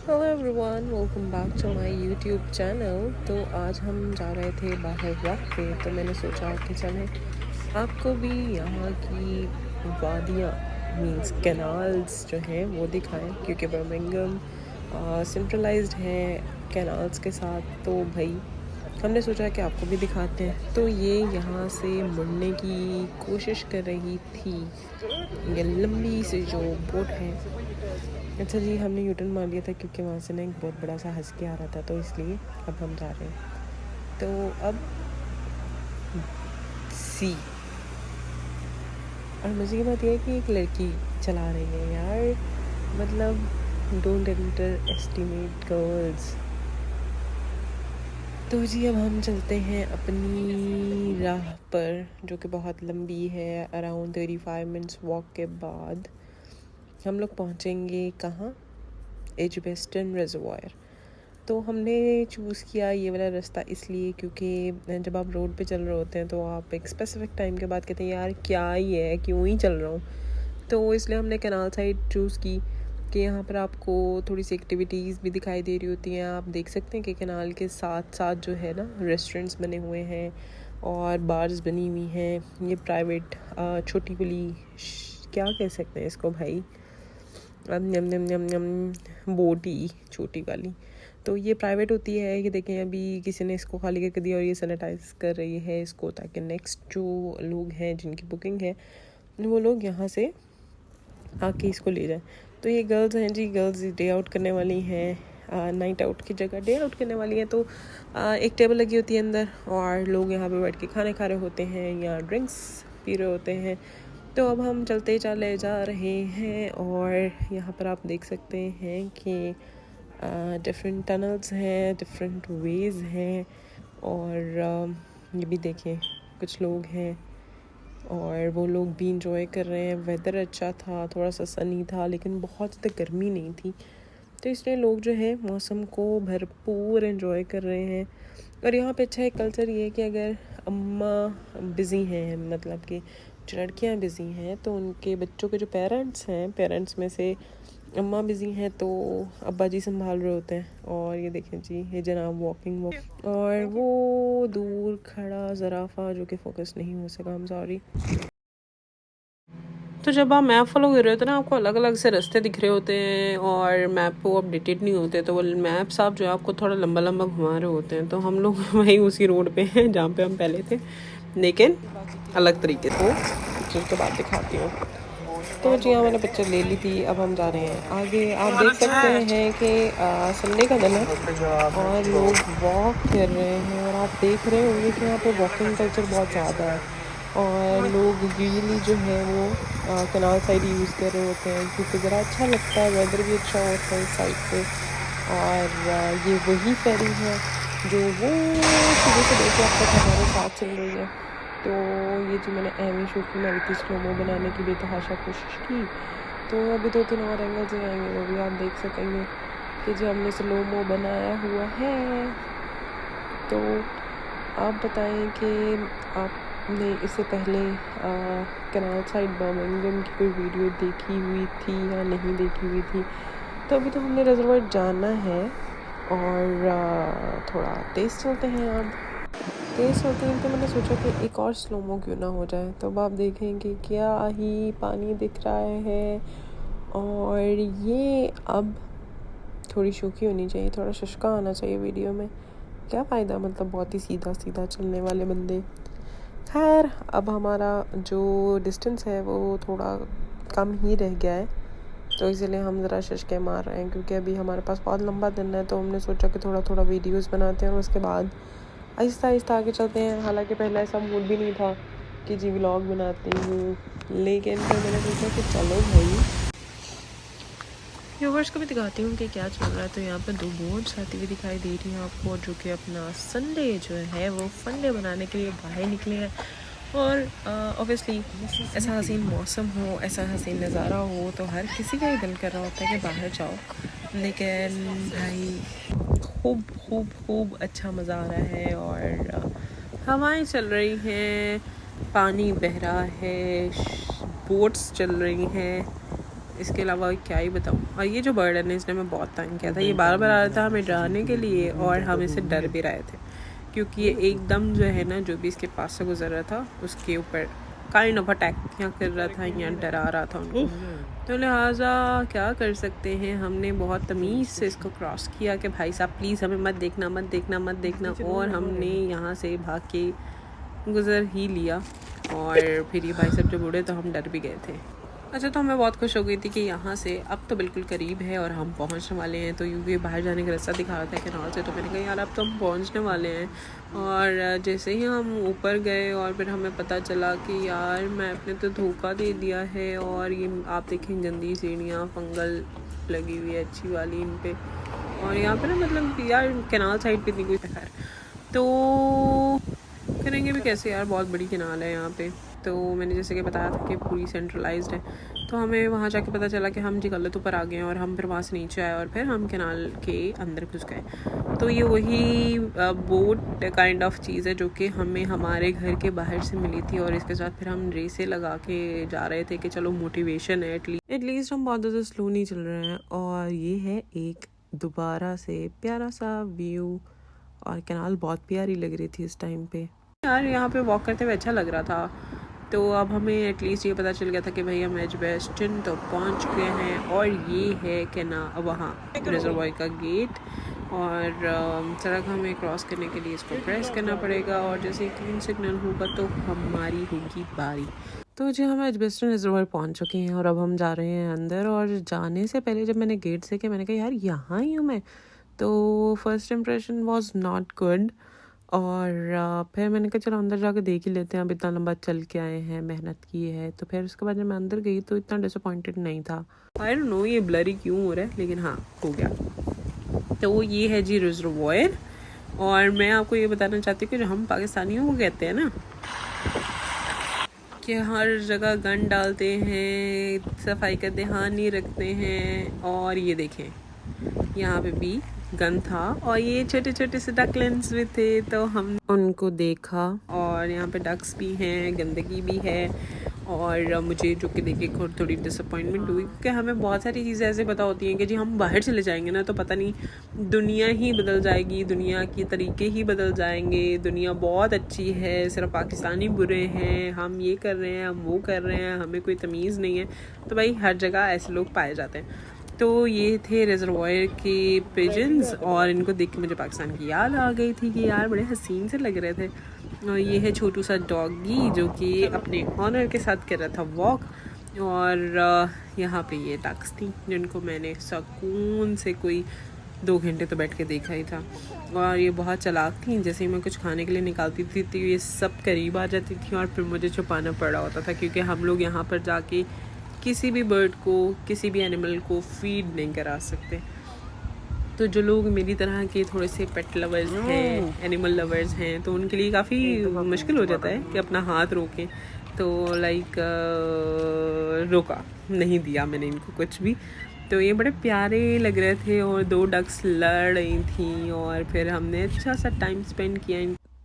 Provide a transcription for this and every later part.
Hello everyone, welcome back to my YouTube channel. तो आज हम जा रहे थे बाहर वॉक पे, तो मैंने सोचा कि चलें आपको भी यहाँ की वादियाँ मींस कैनाल्स जो हैं वो दिखाएं, क्योंकि बर्मिंघम सेंट्रलाइज्ड है कैनाल्स के साथ। तो भाई हमने सोचा कि आपको भी दिखाते हैं। तो ये यहाँ से मुड़ने की कोशिश कर रही थी, ये लंबी सी जो बोट है। अच्छा जी, हमने यूटर्न मार लिया था क्योंकि वहाँ से ना एक बहुत बड़ा सा हस्की आ रहा था, तो इसलिए अब हम जा रहे हैं। तो अब सी और मज़े की बात यह है कि एक लड़की चला रही है यार, मतलब डोंट अंडर एस्टिमेट गर्ल्स। तो जी अब हम चलते हैं अपनी राह पर, जो कि बहुत लंबी है। अराउंड 35 मिनट्स वॉक के बाद हम लोग पहुँचेंगे कहाँ? Edgbaston reservoir. तो हमने चूज़ किया ये वाला रास्ता इसलिए क्योंकि जब आप रोड पे चल रहे होते हैं तो आप एक स्पेसिफिक टाइम के बाद कहते हैं यार क्या ही है, क्यों ही चल रहा हूँ। तो इसलिए हमने कैनाल साइड चूज़ की कि यहाँ पर आपको थोड़ी सी एक्टिविटीज़ भी दिखाई दे रही होती हैं। आप देख सकते हैं कि कैनाल के साथ साथ जो है ना रेस्टोरेंट्स बने हुए हैं और बार्स बनी हुई हैं। ये प्राइवेट छोटी वाली क्या कह सकते हैं इसको भाई, यम यम यम यम बोटी छोटी वाली। तो ये प्राइवेट होती है। ये देखें अभी किसी ने इसको खाली करके दिया और ये सैनिटाइज कर रही है इसको, ताकि नेक्स्ट जो लोग हैं जिनकी बुकिंग है वो लोग यहाँ से आके इसको ले जाएं। तो ये गर्ल्स हैं जी, गर्ल्स डे आउट करने वाली हैं, नाइट आउट की जगह डे आउट करने वाली हैं। तो एक टेबल लगी होती है अंदर और लोग यहाँ पे बैठ के खाने खा रहे होते हैं या ड्रिंक्स पी रहे होते हैं। तो अब हम चलते चले जा रहे हैं और यहाँ पर आप देख सकते हैं कि डिफरेंट टनल्स हैं, डिफरेंट वेज़ हैं। और ये भी देखें कुछ लोग हैं और वो लोग भी इंजॉय कर रहे हैं। वेदर अच्छा था, थोड़ा सा सनी था, लेकिन बहुत ज़्यादा गर्मी नहीं थी। तो इसलिए लोग जो है मौसम को भरपूर एंजॉय कर रहे हैं। और यहाँ पे अच्छा एक कल्चर ये है कि अगर अम्मा बिज़ी हैं, मतलब कि जो लड़कियाँ बिज़ी हैं, तो उनके बच्चों के जो पेरेंट्स में से अम्मा बिज़ी हैं तो अब्बा जी संभाल रहे होते हैं। और ये देखें जी, ये जनाब वॉक और वो दूर खड़ा ज़राफ़ा जो कि फोकस नहीं हो सका, हम सॉरी। तो जब आप मैप फॉलो कर रहे होते हैं ना, आपको अलग अलग से रास्ते दिख रहे होते हैं और मैप वो अपडेटेड नहीं होते, तो वो मैप्स आप जो है आपको थोड़ा लंबा लंबा घुमा रहे होते हैं। तो हम लोग वहीं उसी रोड पे हैं जहाँ पे हम पहले थे, लेकिन अलग तरीके से। पिक्चर के बाद दिखाती हूँ। तो जी हाँ, मैंने पिक्चर ले ली थी। अब हम जा रहे हैं आगे। आप देख सकते हैं कि संडे का दिन है और लोग वॉक कर रहे हैं और आप देख रहे होंगे कि यहाँ पे वॉकिंग कल्चर बहुत ज़्यादा है और लोग यूजुअली जो है वो कैनाल साइड यूज़ कर रहे होते हैं क्योंकि ज़रा अच्छा लगता है, वेदर भी अच्छा होता है इस साइड पे। और ये वही फेरी है जो वो सुबह से लेकर अब तक हमारे साथ चल रही है। तो ये जो मैंने एमी शूट की मैंने स्लोमो बनाने की बेतहाशा कोशिश की। तो अभी 2-3 और एंगल्स आएंगे, वो भी आप देख सकेंगे कि जो हमने स्लोमो बनाया हुआ है। तो आप बताएं कि आपने इससे पहले कैनाल साइड बर्मिंघम की कोई वीडियो देखी हुई थी या नहीं देखी हुई थी। तो अभी तो हमने रिजर्वायर जाना है और थोड़ा तेज़ चलते हैं। अब तेज़ चलते हैं तो मैंने सोचा कि एक और स्लोमो क्यों ना हो जाए। तो अब आप देखेंगे क्या ही पानी दिख रहा है और ये अब थोड़ी शौकी होनी चाहिए, थोड़ा शुष्का आना चाहिए वीडियो में। क्या फ़ायदा, मतलब बहुत ही सीधा सीधा चलने वाले बंदे। खैर अब हमारा जो डिस्टेंस है वो थोड़ा कम ही रह गया है, तो इसीलिए हम ज़रा शुष्के मार रहे हैं क्योंकि अभी हमारे पास बहुत लंबा दिन है। तो हमने सोचा कि थोड़ा थोड़ा वीडियोस बनाते हैं और उसके बाद आहिस्ता आहिस्ता आगे चलते हैं। हालांकि पहले ऐसा मूड भी नहीं था कि जी व्लॉग बनाती हूँ, लेकिन फिर मैंने सोचा कि चलो भाई व्यूवर्स को भी दिखाती हूँ कि क्या चल रहा है। तो यहाँ पर 2 बोट्स आती हुई दिखाई दे रही हैं आपको, जो कि अपना संडे जो है वो फंडे बनाने के लिए बाहर निकले हैं। और ऑब्वियसली ऐसा हसीन मौसम हो, ऐसा हसीन नज़ारा हो, तो हर किसी का ही दिल कर रहा होता है कि बाहर जाओ। लेकिन भाई खूब खूब खूब अच्छा मज़ा आ रहा है और हवाएं चल रही हैं, पानी बह रहा है, बोट्स चल रही हैं इसके अलावा क्या ही बताऊँ। और ये जो बर्ड है ना, इसने हमें बहुत तंग किया था। ये बार बार आ रहा था हमें डराने के लिए और हम इससे डर भी रहे थे, क्योंकि ये एकदम जो है ना, जो भी इसके पास से गुजर रहा था उसके ऊपर काइंड ऑफ अटैक यहाँ कर रहा था, यहाँ डरा रहा था उनको। तो लिहाजा क्या कर सकते हैं, हमने बहुत तमीज़ से इसको क्रॉस किया कि भाई साहब प्लीज़ हमें मत देखना, मत देखना, मत देखना, और हमने यहाँ से भाग के गुज़र ही लिया। और फिर ये भाई साहब जब उड़े तो हम डर भी गए थे। अच्छा, तो मैं बहुत खुश हो गई थी कि यहाँ से अब तो बिल्कुल करीब है और हम पहुँचने वाले हैं। तो यूँ बाहर जाने का रास्ता दिखा रहा था कैनाल से, तो मैंने कहा यार अब तो हम पहुँचने वाले हैं। और जैसे ही हम ऊपर गए और फिर हमें पता चला कि यार मैप ने तो धोखा दे दिया है, और ये आप देखें गंदी सीढ़ियाँ फंगल लगी हुई है अच्छी वाली इन पे, और यहाँ पे ना मतलब यार कैनाल साइड पे इतनी कोई खैर तो करेंगे भी कैसे यार, बहुत बड़ी कैनाल है यहाँ पे। तो मैंने जैसे कि बताया था कि पूरी सेंट्रलाइज्ड है, तो हमें वहाँ जाके पता चला कि हम जी गलत ऊपर आ गए हैं, और हम फिर वहाँ से नीचे आए और फिर हम कैनाल के अंदर घुस गए। तो ये वही बोट काइंड ऑफ चीज़ है जो कि हमें हमारे घर के बाहर से मिली थी, और इसके साथ फिर हम रेसे लगा के जा रहे थे कि चलो मोटिवेशन है एटलीस्ट हम बहुत ज़्यादा स्लो नहीं चल रहे हैं। और ये है एक दोबारा से प्यारा सा व्यू, और कैनाल बहुत प्यारी लग रही थी इस टाइम पे यार। यहाँ पे वॉक करते हुए अच्छा लग रहा था। तो अब हमें एटलीस्ट ये पता चल गया था कि भाई हम एजबेस्टन तो पहुँच गए हैं, और ये है कि ना वहाँ रिजर्वॉयर का गेट, और सड़क हमें क्रॉस करने के लिए इसको प्रेस करना पड़ेगा, और जैसे ग्रीन सिग्नल होगा तो हमारी होगी बारी। तो जी हम एजबेस्टन रिजर्वॉयर पहुँच चुके हैं, और अब हम जा रहे हैं अंदर। और जाने से पहले जब मैंने गेट से किया, मैंने कहा यार यहाँ ही हूँ मैं। तो first impression was not good, और फिर मैंने कहा चलो अंदर जाके देख ही लेते हैं, अब इतना लंबा चल के आए हैं, मेहनत की है। तो फिर उसके बाद जब मैं अंदर गई तो इतना डिसअपॉइंटेड नहीं था। आई डोंट नो ये ब्लरी क्यों हो रहा है, लेकिन हाँ हो गया। तो ये है जी रिजर्वॉयर। और मैं आपको ये बताना चाहती हूँ कि जो हम पाकिस्तानियों को कहते हैं ना कि हर जगह गन डालते हैं, सफाई का ध्यान नहीं रखते हैं, और ये देखें यहाँ पे भी गन था, और ये छोटे छोटे से डकलेंस भी थे, तो हम उनको देखा। और यहाँ पे डक्स भी हैं, गंदगी भी है, और मुझे जो कि देख के थोड़ी डिसअपॉइंटमेंट हुई, क्योंकि हमें बहुत सारी चीज़ें ऐसे पता होती हैं कि जी हम बाहर चले जाएंगे ना तो पता नहीं दुनिया ही बदल जाएगी, दुनिया के तरीके ही बदल जाएंगे, दुनिया बहुत अच्छी है, सिर्फ पाकिस्तानी बुरे हैं, हम ये कर रहे हैं, हम वो कर रहे हैं, हमें कोई तमीज़ नहीं है। तो भाई हर जगह ऐसे लोग पाए जाते हैं। तो ये थे रिजर्वॉयर के पिजन्स, और इनको देख के मुझे पाकिस्तान की याद आ गई थी कि यार बड़े हसीन से लग रहे थे। और ये है छोटू सा डॉगी जो कि अपने ऑनर के साथ कर रहा था वॉक, और यहाँ पे ये डक्स थी जिनको मैंने सुकून से कोई 2 घंटे तो बैठ के देखा ही था। और ये बहुत चालाक थी, जैसे ही मैं कुछ खाने के लिए निकालती थी तो ये सब करीब आ जाती थी, और फिर मुझे छुपाना पड़ा होता था, क्योंकि हम लोग यहाँ पर जाके किसी भी बर्ड को, किसी भी एनिमल को फीड नहीं करा सकते। तो जो लोग मेरी तरह के थोड़े से पेट लवर्स हैं, एनिमल लवर्स हैं, तो उनके लिए काफ़ी मुश्किल हो जाता है कि अपना हाथ रोकें। तो लाइक रोका नहीं दिया मैंने इनको कुछ भी। तो ये बड़े प्यारे लग रहे थे, और 2 डक्स लड़ रही थी, और फिर हमने अच्छा सा टाइम स्पेंड किया।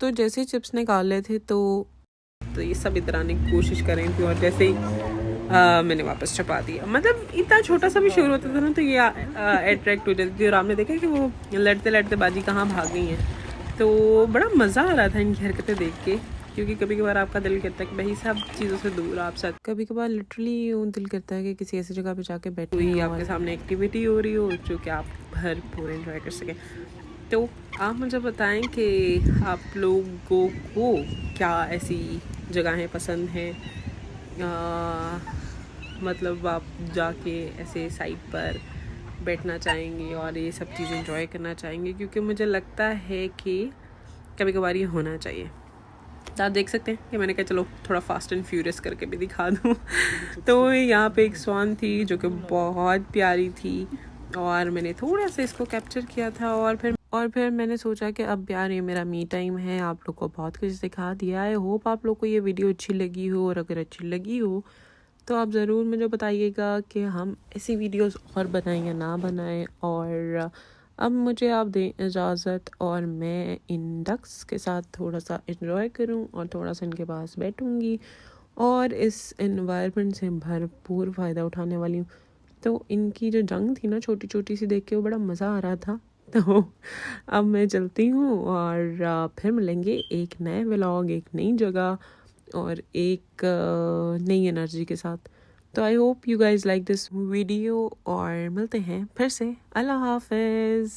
तो जैसे चिप्स निकाले थे तो ये सब इतराने की कोशिश कर रही थी, और जैसे ही मैंने वापस छपा दिया। मतलब इतना छोटा सा भी शोर होता था ना तो ये अट्रैक्ट हो जाती थी, और आपने देखा कि वो लड़ते लड़ते बाजी कहाँ भाग गई हैं। तो बड़ा मज़ा आ रहा था इनकी हरकतें देख के, क्योंकि कभी कभार आपका दिल करता है कि भाई सब चीज़ों से दूर आप साथ, कभी कभार लिटरली दिल करता है कि किसी ऐसी जगह पे जाके बैठे हुई आपके सामने एक्टिविटी हो रही हो जो कि आप भरपूर एंजॉय कर सकें। तो आप मुझे बताएं कि आप लोगों को क्या ऐसी जगहें पसंद हैं, मतलब आप जाके ऐसे साइट पर बैठना चाहेंगे और ये सब चीज़ें एंजॉय करना चाहेंगे, क्योंकि मुझे लगता है कि कभी कभार ये होना चाहिए। तो आप देख सकते हैं कि मैंने कहा चलो थोड़ा फास्ट एंड फ्यूरियस करके भी दिखा दूँ। तो यहाँ पे एक स्वान थी जो कि बहुत प्यारी थी, और मैंने थोड़ा सा इसको कैप्चर किया था, और फिर मैंने सोचा कि अब यार ये मेरा मी टाइम है, आप लोग को बहुत कुछ दिखा दिया है। होप आप लोग को ये वीडियो अच्छी लगी हो, और अगर अच्छी लगी हो तो आप ज़रूर मुझे बताइएगा कि हम ऐसी वीडियोस और बनाएं या ना बनाएं। और अब मुझे आप दें इजाज़त, और मैं इन डक्स के साथ थोड़ा सा एंजॉय करूं, और थोड़ा सा इनके पास बैठूंगी, और इस एनवायरनमेंट से भरपूर फ़ायदा उठाने वाली हूँ। तो इनकी जो जंग थी ना छोटी छोटी सी, देख के वो बड़ा मज़ा आ रहा था। तो अब मैं चलती हूँ और फिर मिलेंगे एक नए व्लॉग, एक नई जगह और एक नई एनर्जी के साथ। तो I hope you guys like this video और मिलते हैं फिर से। अल्लाह हाफिज़।